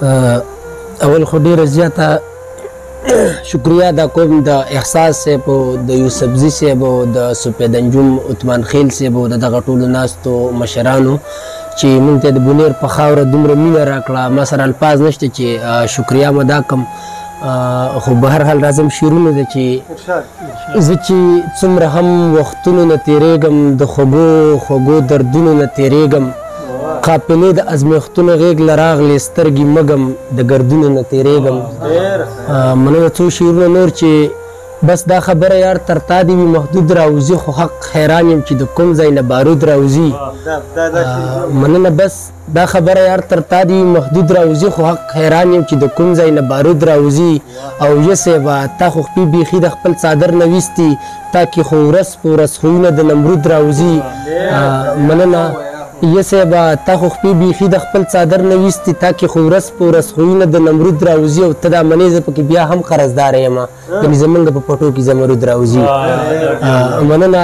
اول خو ډیره زیاته شکریه دا کوم د احساس صاحب او د یوسفزي صاحب او د سپید انجم عثمان خیل صاحب او دغه ټولو ناستو مشرانو چې موږ ته د بونیر په خاوره دومره مینه راکړه. ما سره الفاظ نشته چې شکریه مو دا کم، خو به هر حال راځم شعرونو ده چې زه چې څومره هم وختونو نه تېرېږم، د خوږو دردونو نه تېرېږم، قافلې د ازمیښتونو غېږ له راغلې سترګې مګم د ګردونو نه تېرېږم. مننه څو شعرونه نور چې بس دا خبره یار تر تا دې وي محدود راوځي، خو حق حیران یم چې د کوم ځای نه بارود راوځي. مننه بس دا خبره یار تر تا دې وي محدود راوځي، خو حق حیران یم چې د کوم ځای نه بارود راوځي. او یه صیبه تا خو خپې بیخي د خپل څادر نه ویستي، تا کې خو ورځ په ورځ خویونه د نمرود راوځي. مننه یه صیبه تا خو خپې بیخي د خپل څادر نه ویستي، تا کې خو ورځ په ورځ خویونه د نمرود راوځي. او ته دا منې زه پکې بیا هم قرضداره یم، ګنې زمونږ په پټو کې زمرود راوځي. مننه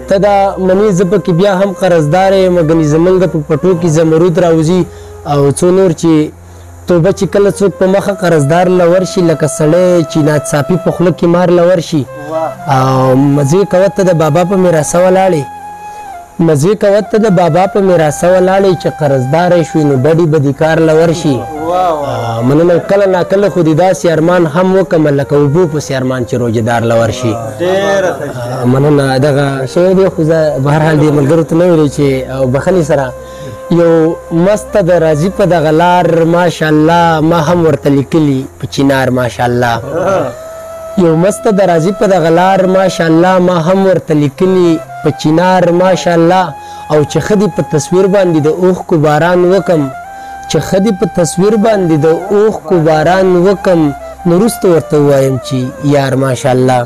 ته دا منې زه پکې بیا هم قرضداره یم، ګنې زمونږ په پټو کې زمرود راوځي. او څو نور چې توبه چې کله څوک په مخه قرضدار له ورشي، لکه سړی چې ناڅاپي په خوله کې مار له ورشي. او مزې کوه ته د بابا په میراسه ولاړې، مزې کوه ته د بابا په میراسه ولاړې، چې قرضداره شوې نو ډډې به دې کار له ورشي. مننه کله ناکله خو دې داسې ارمان هم وکړم لکه اوبو پسې ارمان چې روجهدار له ورشي. مننه دغه شی دی، خو زه به هر حال دې ملګرو ته نه ویلی چې بخښنې سره یو مسته د راځي په دغه لار ماشاءالله، ما هم ورته لیکلي په چینار ماشاءالله. یو مسته د راځي په دغه لار ماشاءالله، ما هم ورته لیکلي په چینار ماشاءالله. او چې ښه دې په تصویر باندې د اوښکو باران وکم، چې ښه دې په تصویر باندې د اوښکو باران وکم، نو وروسته ورته ووایم چې یار ماشاءالله.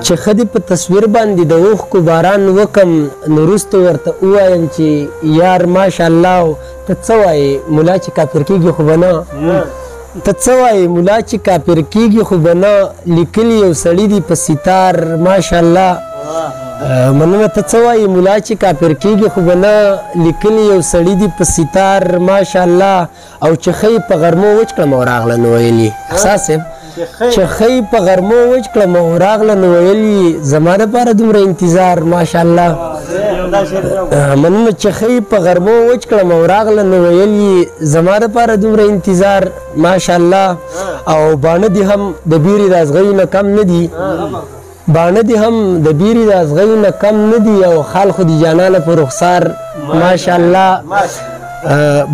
چې ښه دې په تصویر باندې د اوښکو باران وکم، نو وروسته ورته ووایم چې یار ماشاءالله. ته څه وایې ملا چې کافر کېږي خو به نه، ته څه وایې ملا چې کافر کېږي خو به نه، لیکلي یو سړي دي په ستار ماشاءالله. مننه ته څه وایې ملا چې کافر کېږي خو به نه، لیکلي یو سړي دي په ستار ماشاءالله. او چې ښه یې په غرمو وچ کړم او راغله نو ویلي احساس صاحب، چې ښه یې په غرمو وچ کړم او راغله نو ویلي زما دپاره دومره انتظار ماشاءالله. مننه چې ښه یې په غرمو وچ کړم او راغله نو ویلي زما دپاره دومره انتظار ماشاءالله. او باڼه دې هم د بیرې د ازغیو نه کم نه دي، باڼه دې هم د بیرې د ازغیو نه کم نه دي. او خال خو دې جانانه په رخسار ماشاءالله،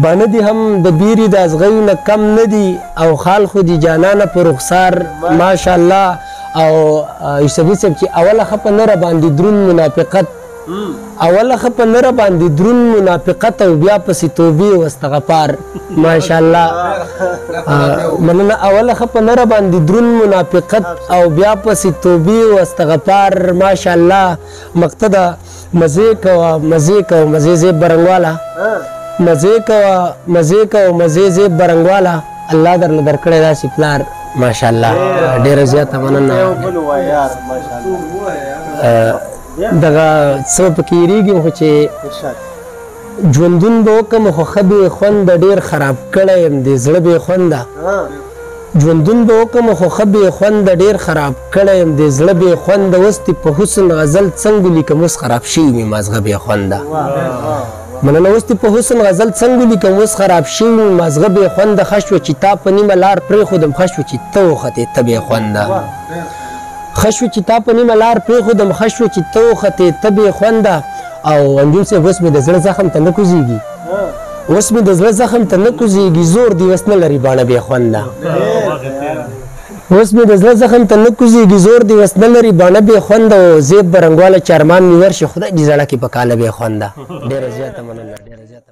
باڼه دې هم د بیرې د ازغیو نه کم نه دي. او خال خو دې جانانه په رخسار ماشاءالله. او یوسفي صاحب چې اوله ښه په نره باندې دروند منافقت، اوله ښه په نره باندې دروند منافقت، او بیا پسې توبې او استغفار ماشاءالله. مننه اوله ښه په نره باندې دروند منافقت، او بیا پسې توبې او استغفار ماشاءالله. مقتده مزې کوه مزې کوه مزې زیب برنګواله، مزې کوه مزې کوه مزې زیب برنګواله. الله درله درکړی داسې پلار ماشاءالله، ډېره زیاته مننه. دغه څه پکې یېرېږم خو چې ژوندون به وکړم خو ښه بې خونده ډېر خراب کړی یم د زړه بې خونده. ژوندون به وکړم خو ښه بې خونده ډېر خراب کړی یم د زړه بې خونده. اوس دې په حسن غزل څنګه لیکم اوس خراب شوي مې مازغه بې خونده. مننه اوس دې په حسن غزل څنګه لیکم اوس خراب شوي مې مازغه بې خونده. ښه شوه چې تا په نیمه لار پرېښودم، ښه شوه چې ته وختې ته بې خونده. ښه شوه چې تا په نیمه لار پرېښودم، ښه شوه چې ته وختې ته بې خونده. او انجم صاحب اوس مې د زړه زخم ته نه کوزېږي، اوس مې د زړه زخم ته نه کوزېږي، زور دې اوس نه لري باڼه بې خونده. اوس مې د زړه زخم ته نه کوزېږي، زور دې اوس نه لري باڼه بې خونده. او زیب برنګواله چې ارمان مې ورشي خدای دې زړه کې په کاله بې خونده. ډېره زیاته مننه، ډېره زیاته.